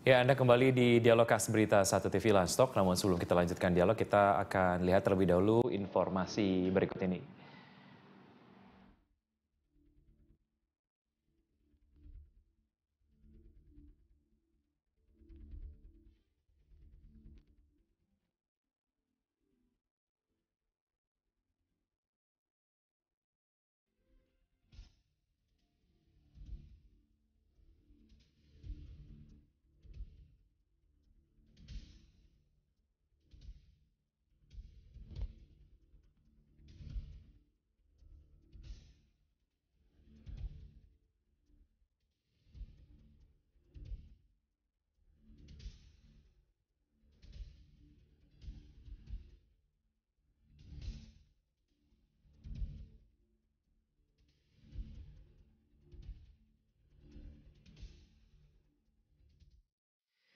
Ya, Anda kembali di Dialog Khas Berita 1 TV Lanstock. Namun sebelum kita lanjutkan dialog, kita akan lihat terlebih dahulu informasi berikut ini.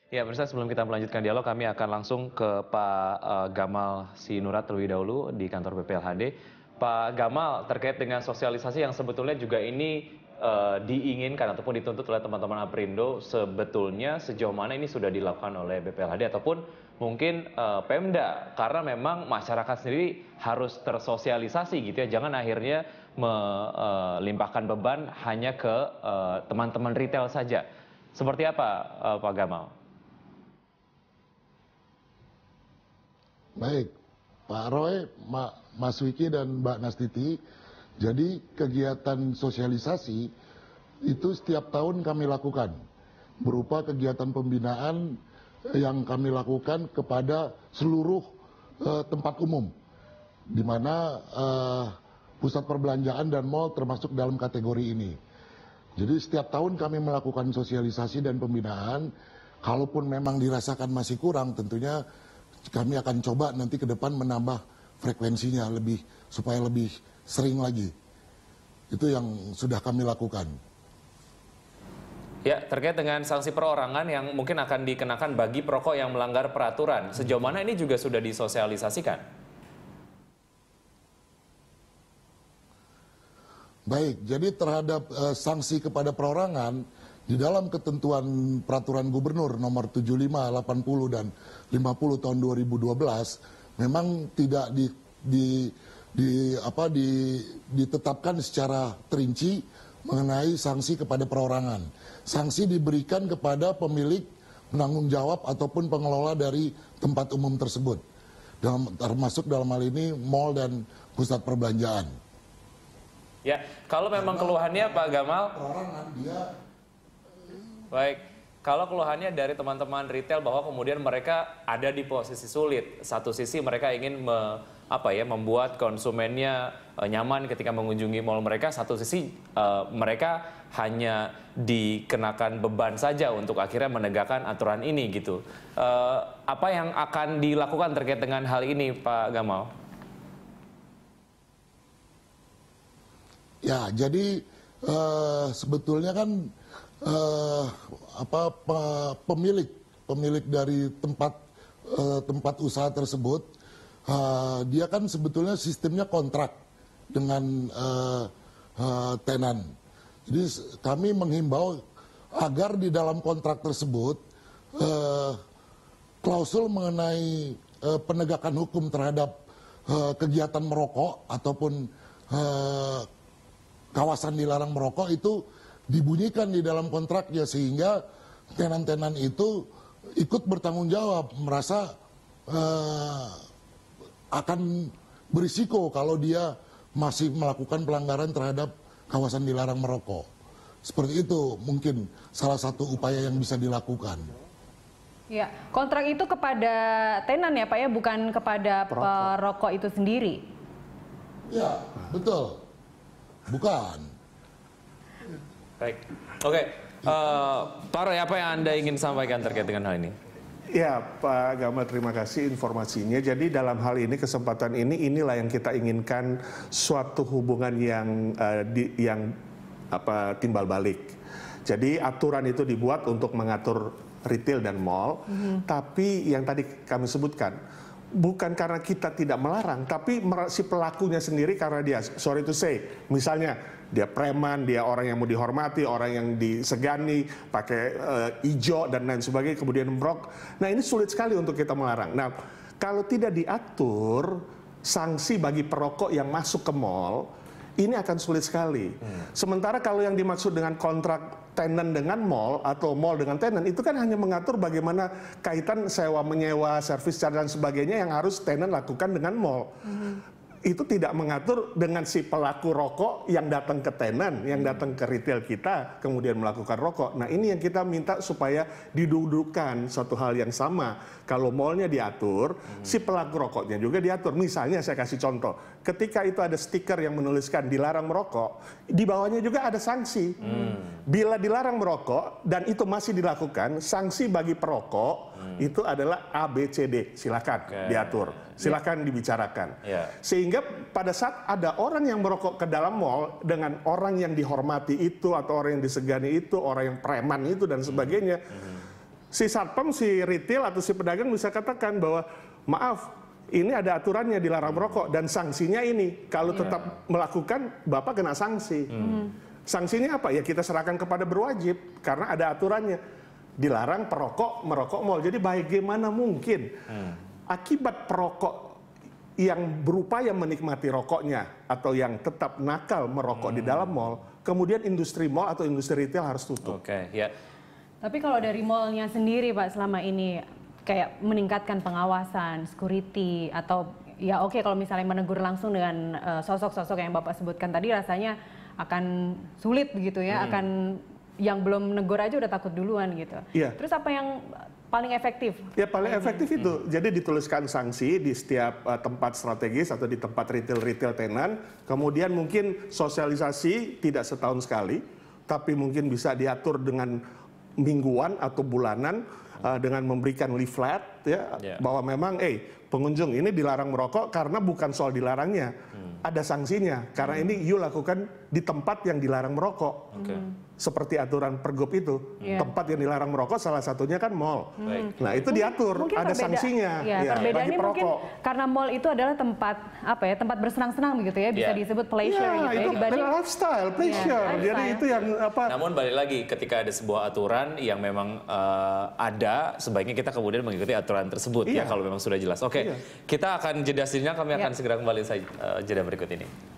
Ya, pemirsa, sebelum kita melanjutkan dialog, kami akan langsung ke Pak Gamal Sinurat terlebih dahulu di kantor BPLHD. Pak Gamal, terkait dengan sosialisasi yang sebetulnya juga ini diinginkan ataupun dituntut oleh teman-teman Aprindo, sebetulnya sejauh mana ini sudah dilakukan oleh BPLHD ataupun mungkin Pemda, karena memang masyarakat sendiri harus tersosialisasi gitu ya, jangan akhirnya melimpahkan beban hanya ke teman-teman retail saja. Seperti apa Pak Gamal? Baik, Pak Roy, Mas Wiki dan Mbak Nastiti, jadi kegiatan sosialisasi itu setiap tahun kami lakukan, berupa kegiatan pembinaan yang kami lakukan kepada seluruh tempat umum, di mana pusat perbelanjaan dan mal termasuk dalam kategori ini. Jadi setiap tahun kami melakukan sosialisasi dan pembinaan, kalaupun memang dirasakan masih kurang, tentunya kami akan coba nanti ke depan menambah frekuensinya supaya lebih sering lagi. Itu yang sudah kami lakukan. Ya, terkait dengan sanksi perorangan yang mungkin akan dikenakan bagi perokok yang melanggar peraturan, sejauh mana ini juga sudah disosialisasikan? Baik, jadi terhadap sanksi kepada perorangan, di dalam ketentuan peraturan gubernur nomor 75, 80, dan 50 tahun 2012 memang tidak ditetapkan secara terinci mengenai sanksi kepada perorangan. Sanksi diberikan kepada pemilik, penanggung jawab ataupun pengelola dari tempat umum tersebut, termasuk dalam hal ini mal dan pusat perbelanjaan. Ya, kalau memang keluhannya Pak Gamal, perorangan dia. baik, kalau keluhannya dari teman-teman retail bahwa kemudian mereka ada di posisi sulit. Satu sisi mereka ingin membuat konsumennya nyaman ketika mengunjungi mal mereka. Satu sisi mereka hanya dikenakan beban saja untuk akhirnya menegakkan aturan ini gitu. Apa yang akan dilakukan terkait dengan hal ini, Pak Gamal? Ya, jadi sebetulnya kan pemilik dari tempat usaha tersebut, dia kan sebetulnya sistemnya kontrak dengan tenan. Jadi kami menghimbau agar di dalam kontrak tersebut klausul mengenai penegakan hukum terhadap kegiatan merokok ataupun kawasan dilarang merokok itu dibunyikan di dalam kontraknya, sehingga tenan-tenan itu ikut bertanggung jawab, merasa akan berisiko kalau dia masih melakukan pelanggaran terhadap kawasan dilarang merokok. Seperti itu mungkin salah satu upaya yang bisa dilakukan. Ya, kontrak itu kepada tenan ya Pak ya, bukan kepada perokok itu sendiri? Ya, betul. Bukan. Baik, oke. Pak Roy, apa yang Anda ingin sampaikan terkait dengan hal ini? Ya, Pak Gamal, terima kasih informasinya. Jadi dalam hal ini, kesempatan inilah yang kita inginkan, suatu hubungan yang timbal balik. Jadi aturan itu dibuat untuk mengatur retail dan mall, tapi yang tadi kami sebutkan, bukan karena kita tidak melarang, tapi si pelakunya sendiri karena dia, sorry to say, misalnya dia preman, dia orang yang mau dihormati, orang yang disegani, pakai ijo dan lain sebagainya, kemudian merokok. Nah ini sulit sekali untuk kita melarang. Nah kalau tidak diatur sanksi bagi perokok yang masuk ke mal, ini akan sulit sekali. Sementara kalau yang dimaksud dengan kontrak tenant dengan mall atau mall dengan tenant itu kan hanya mengatur bagaimana kaitan sewa menyewa, servis charge dan sebagainya yang harus tenant lakukan dengan mall. Itu tidak mengatur dengan si pelaku rokok yang datang ke tenant, yang datang ke retail kita, kemudian melakukan rokok. Nah ini yang kita minta supaya didudukan suatu hal yang sama. Kalau mallnya diatur, si pelaku rokoknya juga diatur. Misalnya saya kasih contoh, ketika itu ada stiker yang menuliskan dilarang merokok, di bawahnya juga ada sanksi. Bila dilarang merokok dan itu masih dilakukan, sanksi bagi perokok itu adalah A, B, C, D. Silakan diatur, silakan dibicarakan. Sehingga pada saat ada orang yang merokok ke dalam mall dengan orang yang dihormati itu atau orang yang disegani itu, orang yang preman itu dan sebagainya, si satpam, si retail atau si pedagang bisa katakan bahwa maaf, ini ada aturannya dilarang merokok dan sanksinya ini. Kalau tetap melakukan, Bapak kena sanksi. Sanksinya apa? Ya kita serahkan kepada berwajib karena ada aturannya. Dilarang perokok merokok mal. Jadi bagaimana mungkin akibat perokok yang berupaya menikmati rokoknya atau yang tetap nakal merokok di dalam mal, kemudian industri mal atau industri retail harus tutup. Tapi kalau dari mallnya sendiri Pak selama ini kayak meningkatkan pengawasan, security atau ya oke kalau misalnya menegur langsung dengan sosok-sosok yang Bapak sebutkan tadi rasanya akan sulit begitu ya, akan yang belum menegur aja udah takut duluan gitu. Terus apa yang paling efektif? Ya paling efektif itu, jadi dituliskan sanksi di setiap tempat strategis atau di tempat retail tenan, kemudian mungkin sosialisasi tidak setahun sekali, tapi mungkin bisa diatur dengan mingguan atau bulanan dengan memberikan leaflet ya bahwa memang pengunjung ini dilarang merokok karena bukan soal dilarangnya, ada sanksinya karena ini you lakukan di tempat yang dilarang merokok. Seperti aturan Pergub itu, tempat yang dilarang merokok salah satunya kan mall. Nah itu diatur, mungkin ada sanksinya. Perbedaannya mungkin karena mall itu adalah tempat tempat bersenang-senang begitu ya, bisa disebut pleasure gitu ya. Dibanding lifestyle, pleasure. Jadi itu yang apa? Namun balik lagi, ketika ada sebuah aturan yang memang ada, sebaiknya kita kemudian mengikuti aturan tersebut ya kalau memang sudah jelas. Kita akan jeda sejenak, kami akan segera kembali jeda berikut ini.